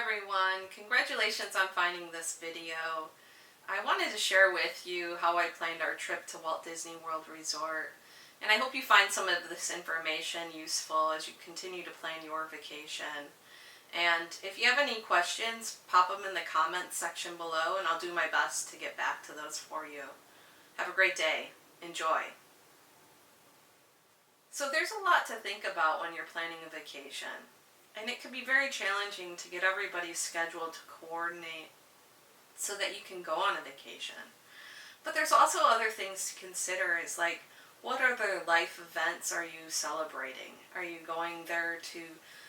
everyone, congratulations on finding this video. I wanted to share with you how I planned our trip to Walt Disney World Resort, and I hope you find some of this information useful as you continue to plan your vacation. And if you have any questions, pop them in the comments section below and I'll do my best to get back to those for you. Have a great day. Enjoy. So there's a lot to think about when you're planning a vacation. And it can be very challenging to get everybody's schedule to coordinate so that you can go on a vacation. But there's also other things to consider is like, what other life events are you celebrating? Are you going there to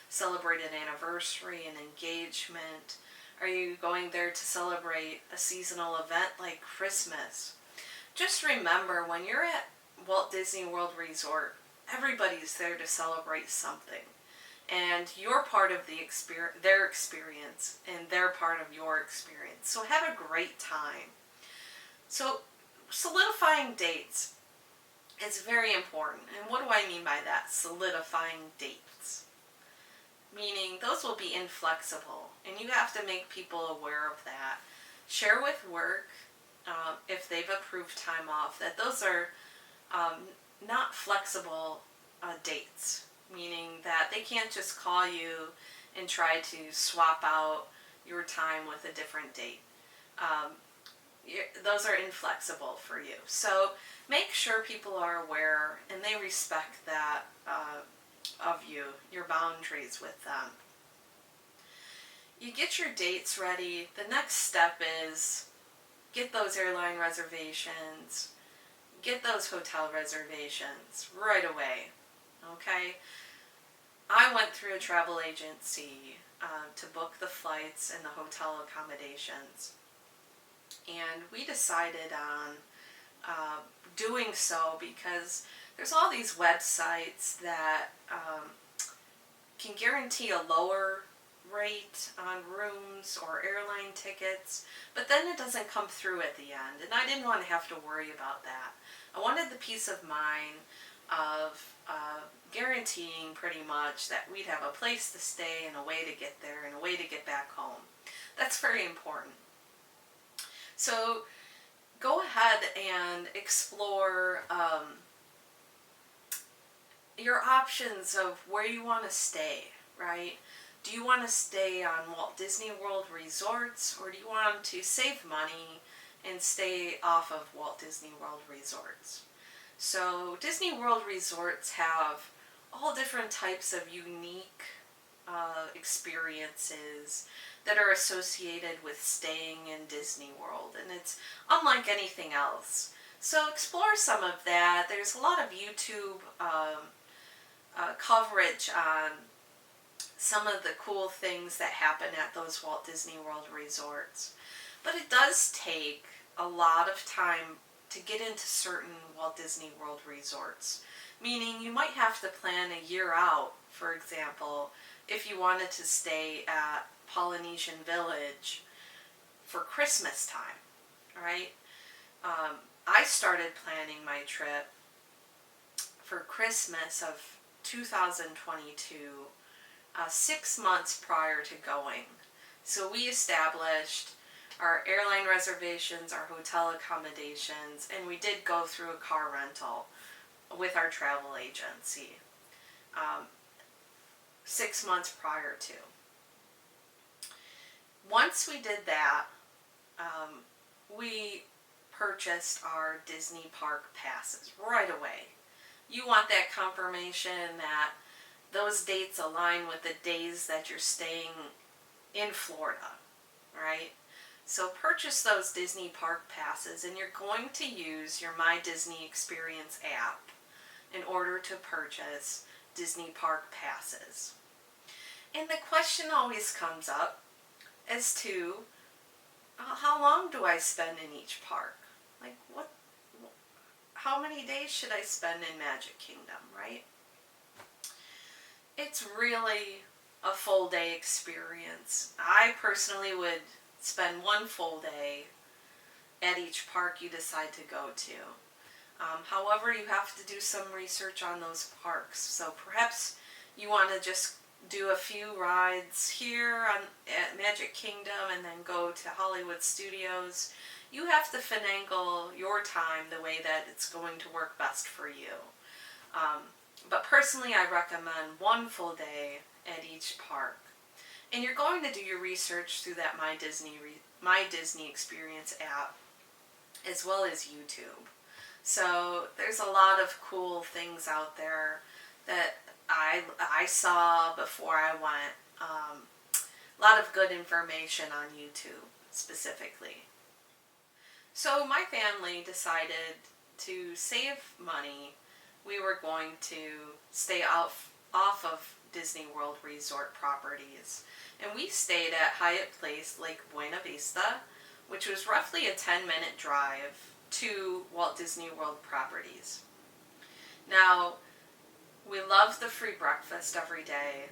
celebrate an anniversary, an engagement? Are you going there to celebrate a seasonal event like Christmas? Just remember, when you're at Walt Disney World Resort, everybody's there to celebrate something. And you're part of their experience, and they're part of your experience. So have a great time. So solidifying dates is very important. And what do I mean by that? Solidifying dates. Meaning those will be inflexible, and you have to make people aware of that. Share with work, if they've approved time off, that those are not flexible dates. Meaning that they can't just call you and try to swap out your time with a different date. Those are inflexible for you. So make sure people are aware and they respect that of you, your boundaries with them. You get your dates ready. The next step is get those airline reservations, get those hotel reservations right away. Okay? I went through a travel agency to book the flights and the hotel accommodations. And we decided on doing so because there's all these websites that can guarantee a lower rate on rooms or airline tickets, but then it doesn't come through at the end. And I didn't want to have to worry about that. I wanted the peace of mind of guaranteeing pretty much that we'd have a place to stay and a way to get there and a way to get back home. That's very important. So go ahead and explore your options of where you want to stay, right? Do you want to stay on Walt Disney World Resorts, or do you want to save money and stay off of Walt Disney World Resorts? So Disney World Resorts have all different types of unique experiences that are associated with staying in Disney World, and it's unlike anything else. So explore some of that. There's a lot of YouTube coverage on some of the cool things that happen at those Walt Disney World Resorts. But it does take a lot of time to get into certain Walt Disney World Resorts. Meaning you might have to plan a year out, for example, if you wanted to stay at Polynesian Village for Christmas time, right? I started planning my trip for Christmas of 2022, 6 months prior to going. So we established our airline reservations, our hotel accommodations, and we did go through a car rental with our travel agency 6 months prior to. Once we did that, we purchased our Disney park passes right away. You want that confirmation that those dates align with the days that you're staying in Florida, right? So purchase those Disney park passes, and you're going to use your My Disney Experience app in order to purchase Disney park passes. And the question always comes up as to how long do I spend in each park? Like how many days should I spend in Magic Kingdom, right? It's really a full day experience. I personally would spend one full day at each park you decide to go to. However, you have to do some research on those parks. So perhaps you want to just do a few rides here at Magic Kingdom and then go to Hollywood Studios. You have to finagle your time the way that it's going to work best for you. But personally, I recommend one full day at each park. And you're going to do your research through that My Disney Experience app, as well as YouTube. So there's a lot of cool things out there that I saw before I went. A lot of good information on YouTube specifically. So my family decided to save money. We were going to stay off of Disney World resort properties. And we stayed at Hyatt Place Lake Buena Vista, which was roughly a 10-minute drive to Walt Disney World properties. Now, we love the free breakfast every day.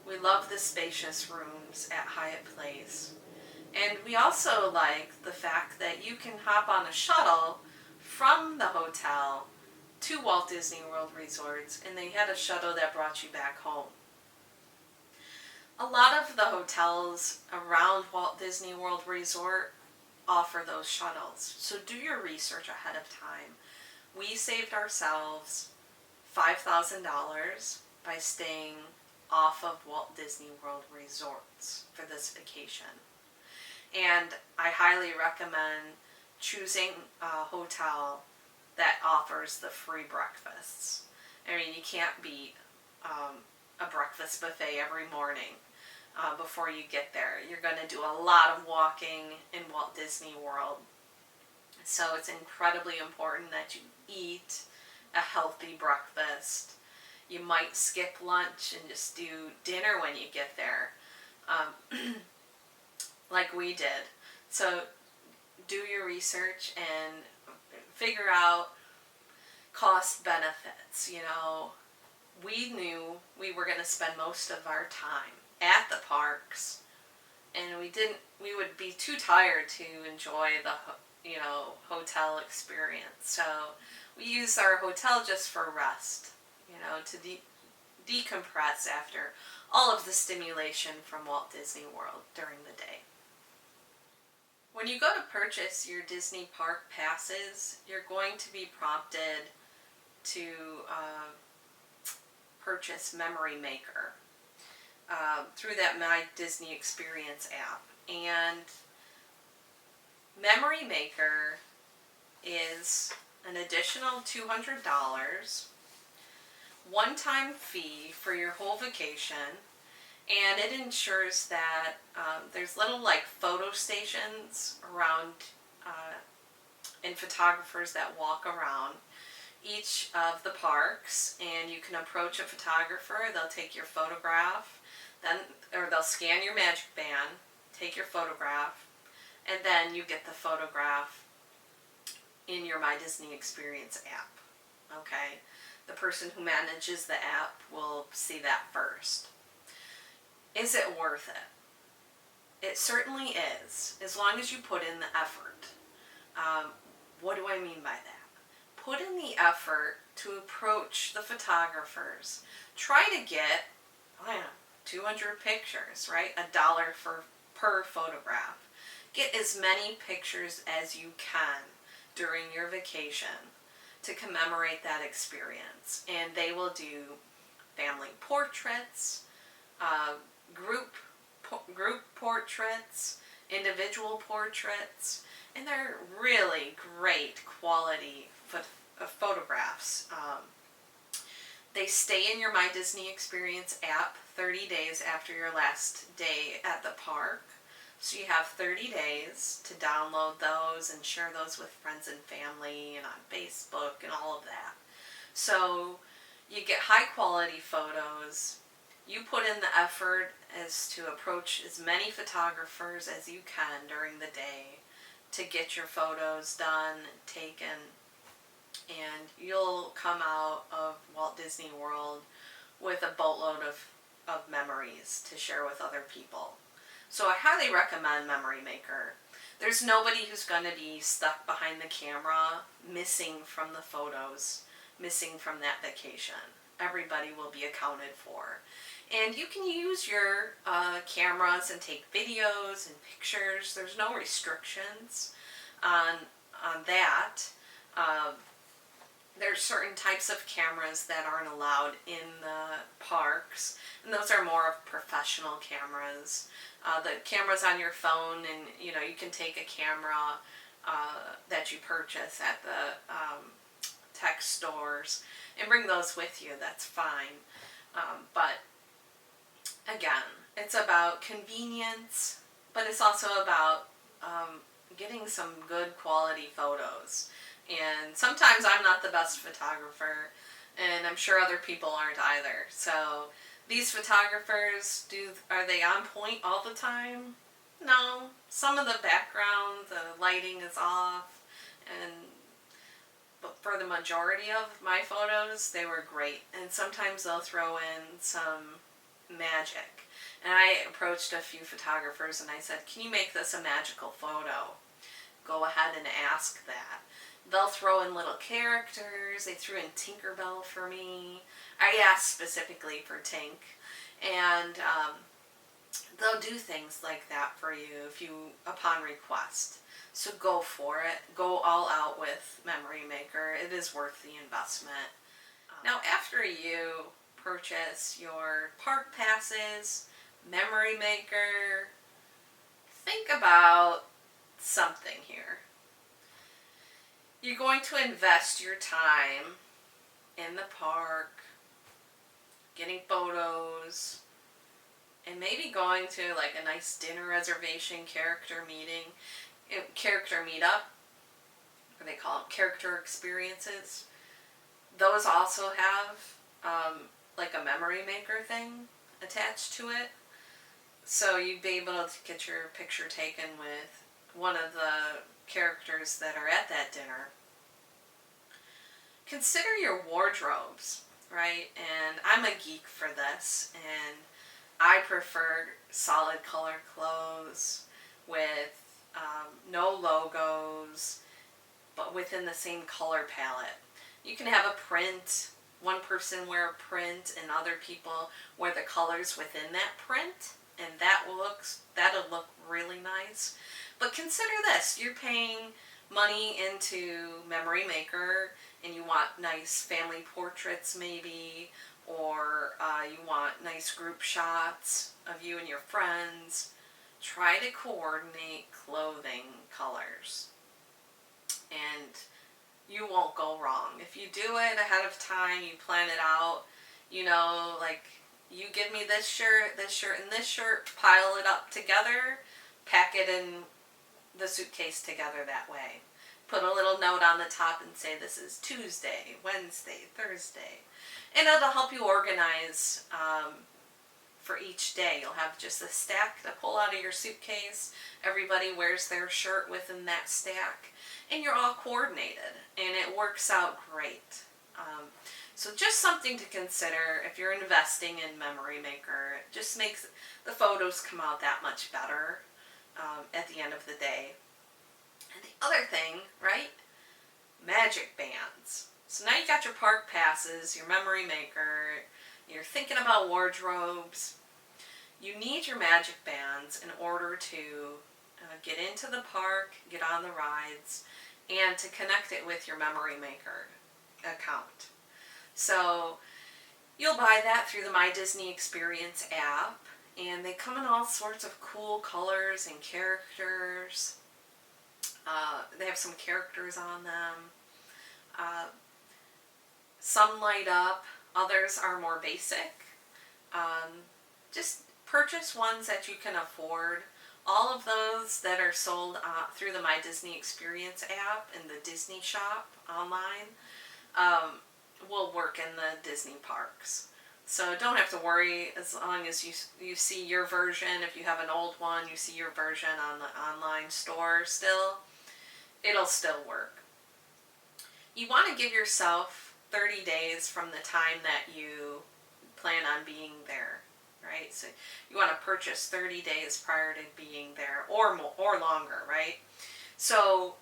We love the spacious rooms at Hyatt Place. And we also like the fact that you can hop on a shuttle from the hotel to Walt Disney World resorts, and they had a shuttle that brought you back home. A lot of the hotels around Walt Disney World Resort offer those shuttles, so do your research ahead of time. We saved ourselves $5,000 by staying off of Walt Disney World resorts for this vacation. And I highly recommend choosing a hotel that offers the free breakfasts. I mean, you can't beat a breakfast buffet every morning before you get there. You're going to do a lot of walking in Walt Disney World. So it's incredibly important that you eat a healthy breakfast. You might skip lunch and just do dinner when you get there, like we did. So do your research and figure out cost benefits. You know, we knew we were going to spend most of our time at the parks, and we would be too tired to enjoy the hotel experience. So we used our hotel just for rest, to decompress after all of the stimulation from Walt Disney World during the day. When you go to purchase your Disney park passes, you're going to be prompted to purchase Memory Maker through that My Disney Experience app. And Memory Maker is an additional $200, one-time fee for your whole vacation, and it ensures that there's little photo stations around and photographers that walk around each of the parks, and you can approach a photographer. They'll take your photograph, or they'll scan your magic band, take your photograph, and then you get the photograph in your My Disney Experience app. Okay? The person who manages the app will see that first. Is it worth it? It certainly is, as long as you put in the effort. What do I mean by that? Put in the effort to approach the photographers. Try to get, 200 pictures, right? $1 per photograph. Get as many pictures as you can during your vacation to commemorate that experience. And they will do family portraits, group portraits, individual portraits, and they're really great quality photographs. They stay in your My Disney Experience app 30 days after your last day at the park. So you have 30 days to download those and share those with friends and family and on Facebook and all of that. So you get high quality photos. You put in the effort as to approach as many photographers as you can during the day to get your photos done, taken, and you'll come out of Walt Disney World with a boatload of memories to share with other people. So I highly recommend Memory Maker. There's nobody who's going to be stuck behind the camera, missing from the photos, missing from that vacation. Everybody will be accounted for. And you can use your cameras and take videos and pictures. There's no restrictions on that. Um, there's certain types of cameras that aren't allowed in the parks, and those are more of professional cameras. The cameras on your phone, and you can take a camera that you purchase at the tech stores and bring those with you. That's fine. But again, it's about convenience, but it's also about getting some good quality photos. And sometimes I'm not the best photographer, and I'm sure other people aren't either. So these photographers, are they on point all the time? No. Some of the background, the lighting is off, but for the majority of my photos, they were great. And sometimes they'll throw in some magic. And I approached a few photographers and I said, can you make this a magical photo? Go ahead and ask that. They'll throw in little characters. They threw in Tinkerbell for me. I asked specifically for Tink. And they'll do things like that for you upon request. So go for it. Go all out with Memory Maker. It is worth the investment. Now, after you purchase your park passes, Memory Maker, think about something here. You're going to invest your time in the park, getting photos, and maybe going to like a nice dinner reservation, character meetup, or they call them character experiences. Those also have like a Memory Maker thing attached to it. So you'd be able to get your picture taken with one of the characters that are at that dinner. Consider your wardrobes, right? And I'm a geek for this, and I prefer solid color clothes with no logos, but within the same color palette. You can have a print, one person wear a print and other people wear the colors within that print, and that'll look really nice. But consider this, you're paying money into Memory Maker and you want nice family portraits maybe, or you want nice group shots of you and your friends. Try to coordinate clothing colors and you won't go wrong. If you do it ahead of time, you plan it out, like you give me this shirt, and this shirt, pile it up together, pack it in the suitcase together that way. Put a little note on the top and say this is Tuesday, Wednesday, Thursday. And it'll help you organize for each day. You'll have just a stack to pull out of your suitcase. Everybody wears their shirt within that stack. And you're all coordinated. And it works out great. So just something to consider if you're investing in Memory Maker. It just makes the photos come out that much better at the end of the day. And the other thing, right? Magic bands. So now you got your park passes, your Memory Maker, you're thinking about wardrobes. You need your magic bands in order to get into the park, get on the rides, and to connect it with your Memory Maker account. So you'll buy that through the My Disney Experience app, and they come in all sorts of cool colors and characters. They have some characters on them. Some light up, others are more basic. Just purchase ones that you can afford. All of those that are sold through the My Disney Experience app and the Disney shop online will work in the Disney parks. So don't have to worry as long as you see your version. If you have an old one, you see your version on the online store still. It'll still work. You want to give yourself 30 days from the time that you plan on being there, right? So you want to purchase 30 days prior to being there, or more, or longer, right? So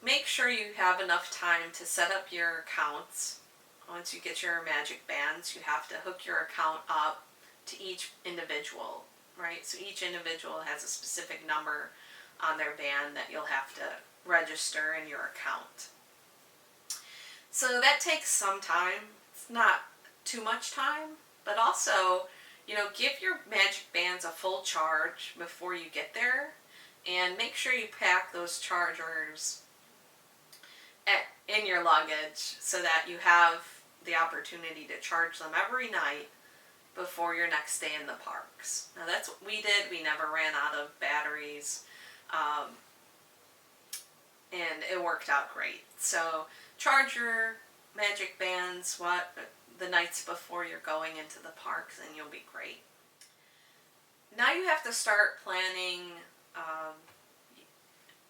make sure you have enough time to set up your accounts. Once you get your magic bands, you have to hook your account up to each individual, right? So each individual has a specific number on their band that you'll have to register in your account. So that takes some time. It's not too much time, but also, give your magic bands a full charge before you get there, and make sure you pack those chargers in your luggage so that you have the opportunity to charge them every night before your next day in the parks. Now that's what we did. We never ran out of batteries, and it worked out great. So charge your magic bands the nights before you're going into the parks, and you'll be great. Now you have to start planning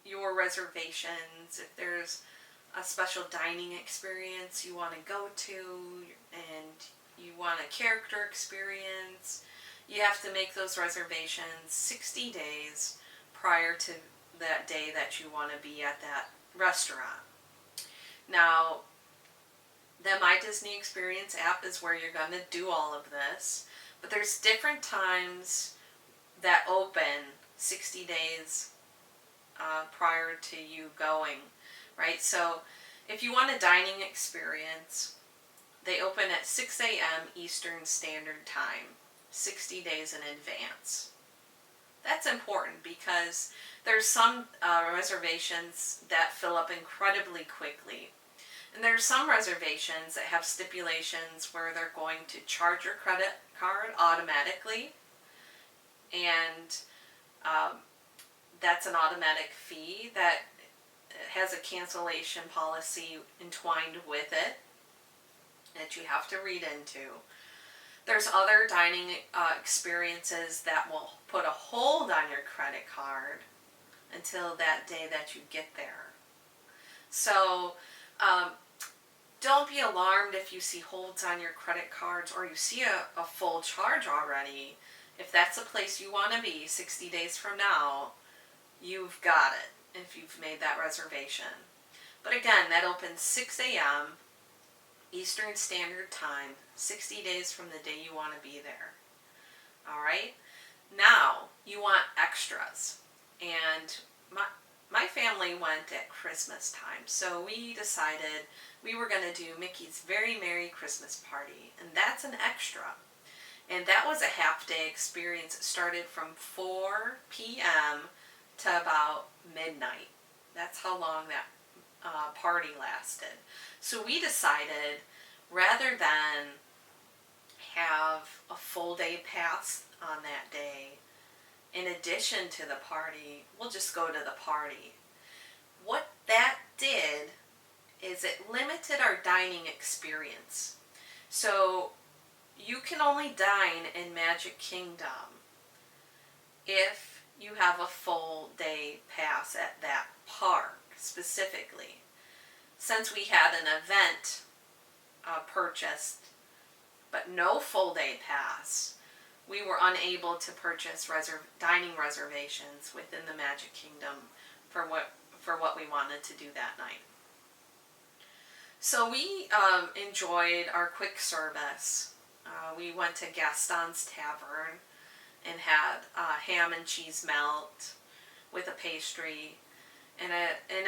your reservations. If there's a special dining experience you want to go to and you want a character experience, you have to make those reservations 60 days prior to that day that you want to be at that restaurant. Now, the My Disney Experience app is where you're going to do all of this, but there's different times that open 60 days prior to you going, right? So if you want a dining experience, they open at 6 a.m. Eastern Standard Time, 60 days in advance. That's important because there's some reservations that fill up incredibly quickly. And there's some reservations that have stipulations where they're going to charge your credit card automatically, and that's an automatic fee that has a cancellation policy entwined with it that you have to read into. There's other dining experiences that will put a hold on your credit card until that day that you get there. So don't be alarmed if you see holds on your credit cards or you see a full charge already. If that's a place you want to be 60 days from now, you've got it if you've made that reservation. But again, that opens 6 a.m. Eastern Standard Time, 60 days from the day you want to be there. All right? Now, you want extras. And my family went at Christmas time, so we decided we were going to do Mickey's Very Merry Christmas Party, and that's an extra. And that was a half-day experience. It started from 4 p.m. to about midnight. That's how long that party lasted. So we decided, rather than have a full day pass on that day, in addition to the party, we'll just go to the party. What that did is it limited our dining experience. So you can only dine in Magic Kingdom if you have a full day pass at that park specifically. Since we had an event purchased but no full day pass, we were unable to purchase dining reservations within the Magic Kingdom for what we wanted to do that night. So we enjoyed our quick service. We went to Gaston's Tavern and had ham and cheese melt with a pastry. And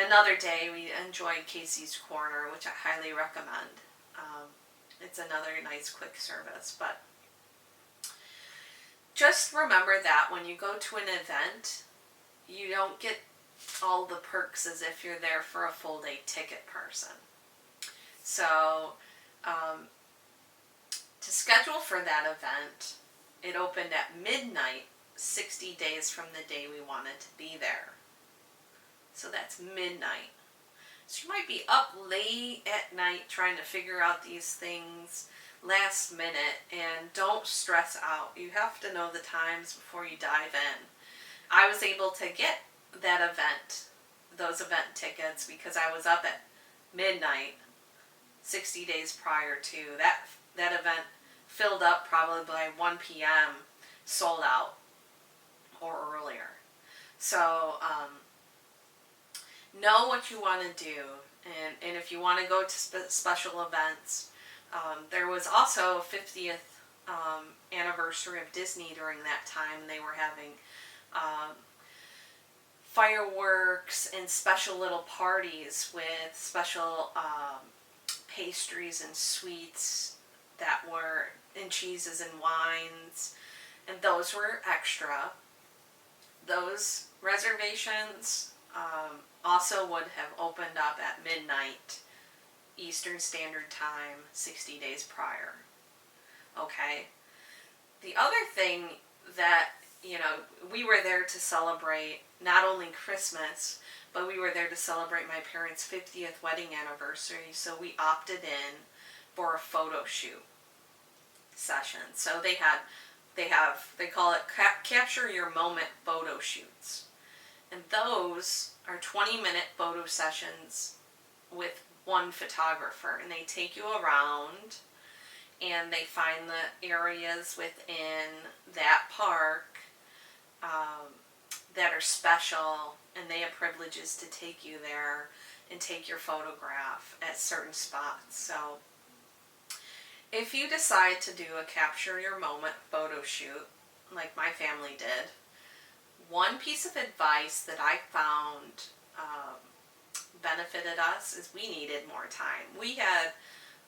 another day we enjoyed Casey's Corner, which I highly recommend. It's another nice quick service. But just remember that when you go to an event, you don't get all the perks as if you're there for a full day ticket person. So to schedule for that event, it opened at midnight, 60 days from the day we wanted to be there. So that's midnight. So you might be up late at night trying to figure out these things last minute, and don't stress out. You have to know the times before you dive in. I was able to get those event tickets because I was up at midnight 60 days prior to. That event filled up probably by 1 p.m., sold out or earlier. So know what you want to do, and if you want to go to special events, there was also 50th anniversary of Disney during that time. They were having um, fireworks and special little parties with special pastries and sweets that were, and cheeses and wines, and those were extra. Those reservations also would have opened up at midnight Eastern Standard Time 60 days prior. Okay? The other thing that, we were there to celebrate not only Christmas, but we were there to celebrate my parents' 50th wedding anniversary, so we opted in for a photo shoot session. So they call it capture your moment photo shoots. And those are 20-minute photo sessions with one photographer, and they take you around and they find the areas within that park that are special, and they have privileges to take you there and take your photograph at certain spots. So if you decide to do a capture your moment photo shoot, like my family did, one piece of advice that I found benefited us is we needed more time. We had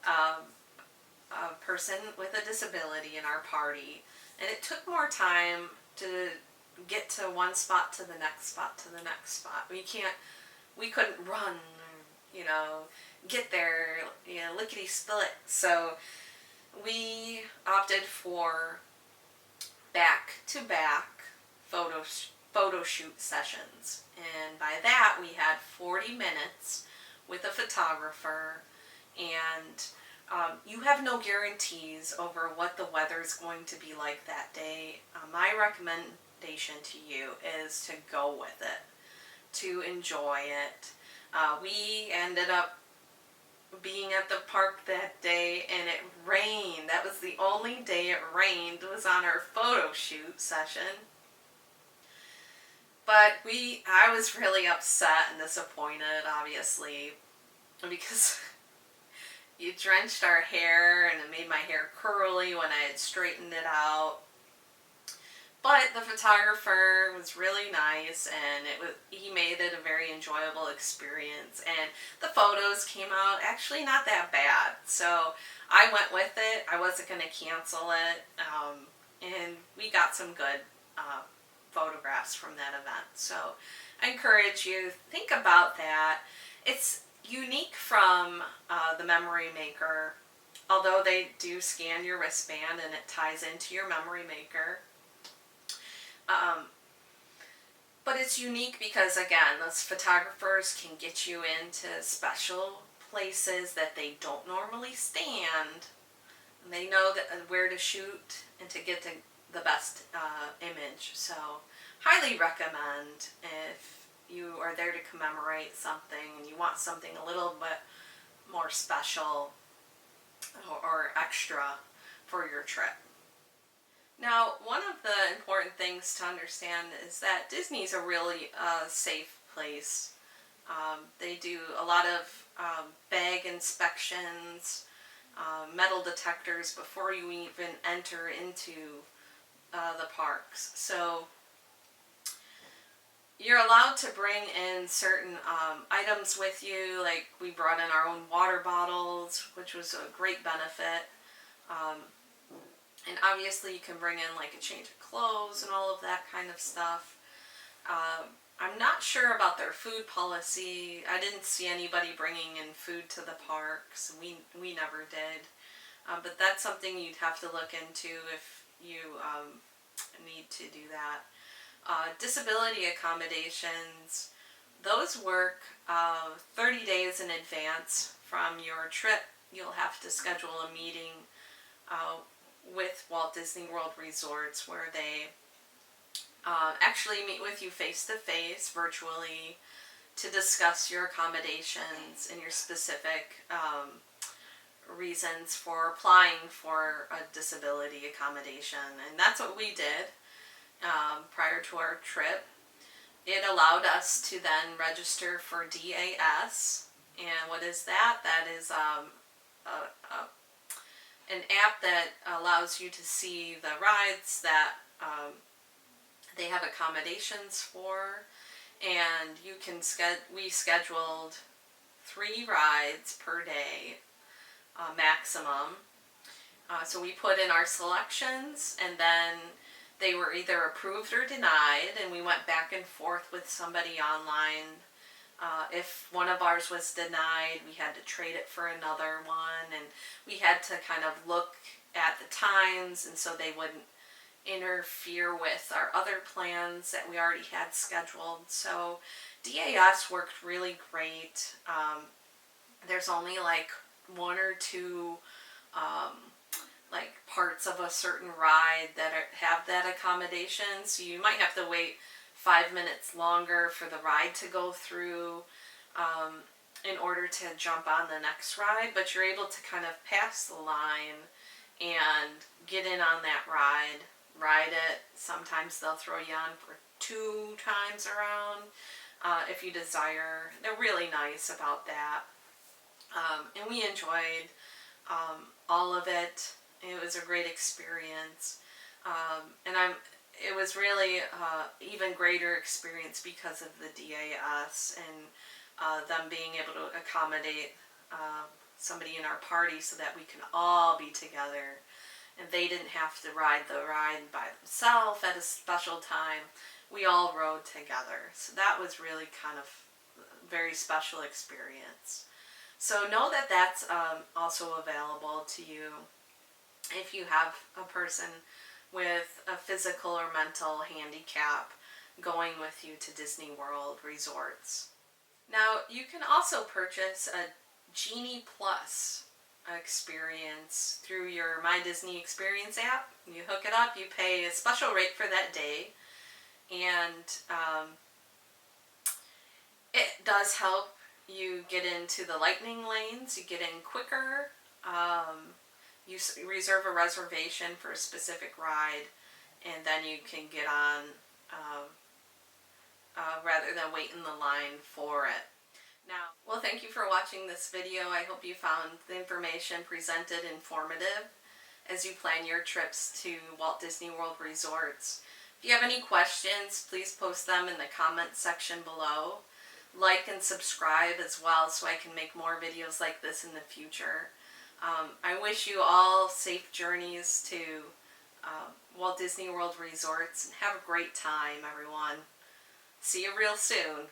a person with a disability in our party, and it took more time to get to one spot to the next spot to the next spot. We couldn't run, get there, lickety split. So we opted for back-to-back photo shoot sessions, and by that we had 40 minutes with a photographer, and you have no guarantees over what the weather is going to be like that day. My recommendation to you is to go with it, to enjoy it. We ended up being at the park that day, and it rained. That was the only day it rained, was on our photo shoot session. But I was really upset and disappointed, obviously, because you drenched our hair and it made my hair curly when I had straightened it out. But the photographer was really nice, and he made it a very enjoyable experience, and the photos came out actually not that bad. So I went with it. I wasn't going to cancel it, and we got some good photographs from that event. So I encourage you to think about that. It's unique from the Memory Maker, although they do scan your wristband and it ties into your Memory Maker. But it's unique because, again, those photographers can get you into special places that they don't normally stand. And they know where to shoot and to get the best image. So highly recommend if you are there to commemorate something and you want something a little bit more special or extra for your trip. Now, one of the important things to understand is that Disney's a really safe place. They do a lot of bag inspections, metal detectors before you even enter into the parks. So you're allowed to bring in certain items with you, like we brought in our own water bottles, which was a great benefit. And obviously you can bring in like a change of clothes and all of that kind of stuff. I'm not sure about their food policy. I didn't see anybody bringing in food to the parks. We never did. But that's something you'd have to look into if you need to do that. Disability accommodations, those work 30 days in advance from your trip. You'll have to schedule a meeting with Walt Disney World Resorts where they actually meet with you face-to-face virtually to discuss your accommodations and your specific reasons for applying for a disability accommodation. And that's what we did prior to our trip. It allowed us to then register for DAS. And what is that? That is an app that allows you to see the rides that they have accommodations for, and you can we scheduled 3 rides per day maximum. So we put in our selections, and then they were either approved or denied, and we went back and forth with somebody online. If one of ours was denied, we had to trade it for another one, and we had to kind of look at the times, and so they wouldn't interfere with our other plans that we already had scheduled. So DAS worked really great. There's only like 1 or 2 like parts of a certain ride that have that accommodation, so you might have to wait 5 minutes longer for the ride to go through in order to jump on the next ride, but you're able to kind of pass the line and get in on that ride it. Sometimes they'll throw you on for 2 times around if you desire. They're really nice about that. And we enjoyed all of it. It was a great experience. And it was really even greater experience because of the DAS and them being able to accommodate somebody in our party so that we can all be together. And they didn't have to ride the ride by themselves at a special time. We all rode together. So that was really kind of a very special experience. So know that that's also available to you if you have a person with a physical or mental handicap going with you to Disney World resorts. Now, you can also purchase a Genie Plus experience through your My Disney Experience app. You hook it up, you pay a special rate for that day, and it does help you get into the lightning lanes. You get in quicker. You reserve a reservation for a specific ride, and then you can get on rather than wait in the line for it. Now, well, thank you for watching this video. I hope you found the information presented informative as you plan your trips to Walt Disney World resorts. If you have any questions, please post them in the comment section below. Like and subscribe as well so I can make more videos like this in the future. I wish you all safe journeys to Walt Disney World resorts, and have a great time, everyone. See you real soon.